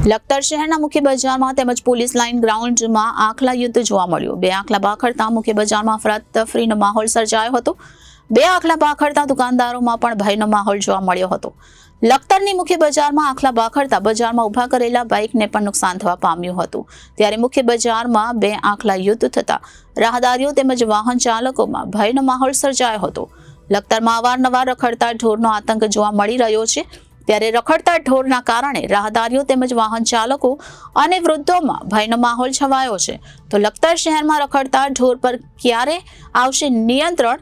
લખતર શહેરના મુખ્ય બજારમાં તેમજ પોલીસ લાઇન ગ્રાઉન્ડમાં આખલા યુદ્ધ જોવા મળ્યું। બે આખલા બાખડતા મુખ્ય બજારમાં અફરાતફરીનો માહોલ સર્જાયો હતો। બે આખલા બાખડતા દુકાનદારોમાં પણ ભયનો માહોલ જોવા મળ્યો હતો। લખતરની મુખ્ય બજારમાં આખલા બાખડતા બજારમાં ઉભા કરેલા બાઇકને પણ નુકસાન થવા પામ્યું હતું। ત્યારે મુખ્ય બજારમાં બે આખલા યુદ્ધ થતા રાહદારીઓ તેમજ વાહન ચાલકોમાં ભયનો માહોલ સર્જાયો હતો। લખતરમાં અવારનવાર રખડતા ઢોરનો આતંક જોવા મળી રહ્યો છે। ત્યારે રખડતા ઢોરના કારણે રાહદારીઓ તેમજ વાહન ચાલકો અને વૃદ્ધોમાં ભયનો માહોલ છવાયો છે। તો લખતર શહેરમાં રખડતા ઢોર પર ક્યારે આવશે નિયંત્રણ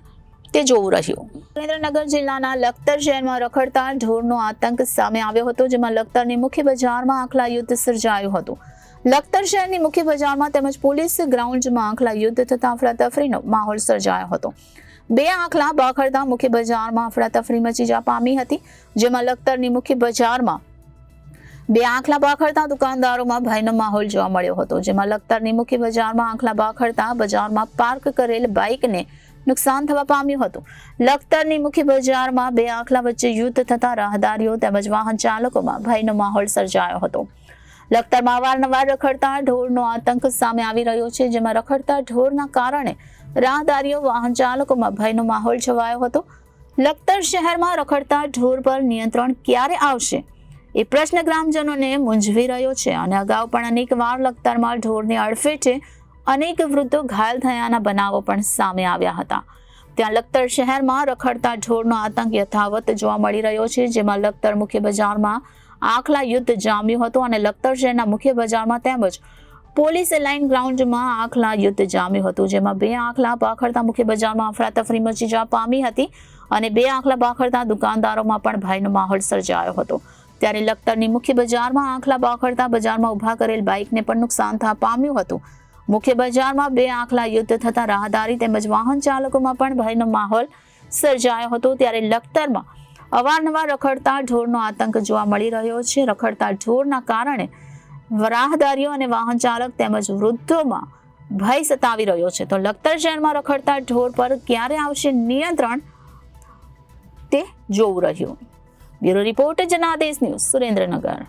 તે જોવું રહ્યું। સુરેન્દ્રનગર જિલ્લાના લખતર શહેરમાં રખડતા ઢોરનો આતંક સામે આવ્યો હતો, જેમાં લખતરની મુખ્ય બજારમાં આખલા યુદ્ધ સર્જાયું હતું। લખતર શહેરની મુખ્ય બજારમાં તેમજ પોલીસ ગ્રાઉન્ડમાં આખલા યુદ્ધ થતા અફરાતફરીનો માહોલ સર્જાયો હતો। બે આખલા બાખડતા મુખ્ય બજારમાં અફરાતફરી મચી જવા પામી હતી, જેમાં લખતરની મુખ્ય બજારમાં બે આખલા બાખડતા દુકાનદારોમાં ભયનો માહોલ જોવા મળ્યો હતો। જેમાં લખતરની મુખ્ય બજારમાં આખલા બાખડતા બજારમાં પાર્ક કરેલ બાઇકને નુકસાન થવા પામ્યું હતું। લખતરની મુખ્ય બજારમાં બે આખલા વચ્ચે યુદ્ધ થતા રાહદારીઓ તેમજ વાહન ચાલકોમાં ભયનો માહોલ સર્જાયો હતો। લખતરમાં અવારનવાર રખડતા ઢોરનો આતંક સામે આવી રહ્યો છે, જેમાં રખડતા ઢોરના કારણે રાહદારીઓ વાહન ચાલકોમાં ભયનો માહોલ છવાયો હતો। લખતર શહેરમાં રખડતા ઢોર પર નિયંત્રણ ક્યારે આવશે એ પ્રશ્ન ગ્રામજનોને મૂંઝવી રહ્યો છે, અને અગાઉ પણ અનેકવાર લખતરમાં ઢોરની અડફેટે અનેક વૃદ્ધો ઘાયલ થયાના બનાવો પણ સામે આવ્યા હતા। ત્યાં લખતર શહેરમાં રખડતા ઢોરનો આતંક યથાવત જોવા મળી રહ્યો છે, જેમાં લખતર મુખ્ય બજારમાં આખલા યુદ્ધ જામ્યું હતું અને લખતર શહેરના મુખ્ય બજારમાં તેમજ પોલીસ લાઇન ગ્રાઉન્ડમાં આખલા યુદ્ધ જામ્યું હતું, જેમાં બે આખલા બાખડતા મુખ્ય બજારમાં અફરાતફરી મચી જવા પામી હતી અને બે આખલા બાખડતા દુકાનદારોમાં પણ ભયનો માહોલ સર્જાયો હતો। ત્યારે લખતરની મુખ્ય બજારમાં આખલા બાખડતા બજારમાં ઉભા કરેલ બાઇકને પણ નુકસાન થવા પામ્યું હતું। મુખ્ય બજારમાં બે આખલા યુદ્ધ થતા રાહદારી તેમજ વાહન ચાલકોમાં પણ ભયનો માહોલ સર્જાયો હતો। ત્યારે લખતરમાં અવારનવાર રખડતા ઢોરનો આતંક જોવા મળી રહ્યો છે। રખડતા ઢોરના કારણે રાહદારીઓ અને વાહન ચાલક તેમજ વૃદ્ધોમાં ભય સતાવી રહ્યો છે। તો લખતર શહેરમાં રખડતા ઢોર પર ક્યારે આવશે નિયંત્રણ તે જોવું રહ્યું। Bureau report Janadesh news, Surendranagar.